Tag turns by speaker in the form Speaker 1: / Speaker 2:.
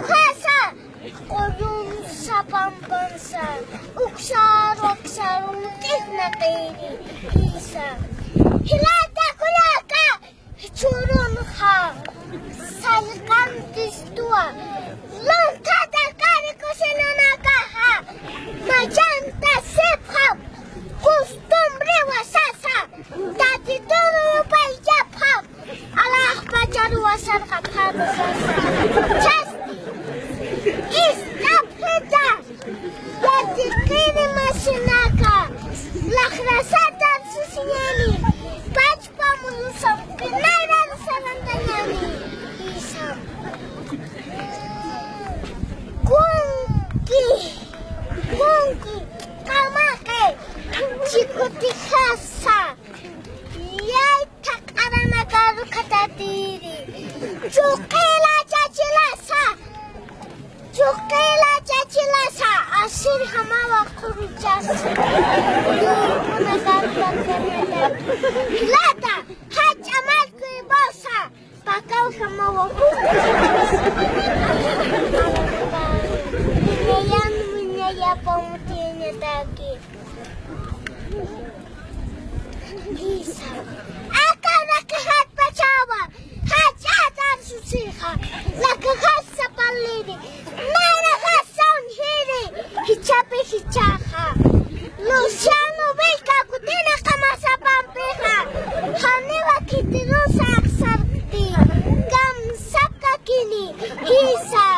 Speaker 1: Tuhasa koyum sa pambansa uksar untik na kairi isa hilata kulaka churun ha salkan tistua lantada kari kusinana kaha majanta sepha costumbre wasasa tati turu paija pha Allah pajaru wasar kapha chasti istapeda yati kini masinaka lakrasata susinyani pachpa mulusam kenairan sarantanyani isam kunki kamake chikuti khasa yai tak arana garu katatiri chukela chachilasa asir hamawa kurujas hilata haj amal kuibasa pakau hamawa kurujas minaya pamutinya dagi isa akan nakahat pacawa haj atar susiha lakahat sa paliri hichaha Luciano Beca kutina kama sa pampeha Hanewa kitino sa aksarti Gam sapka kini Hisa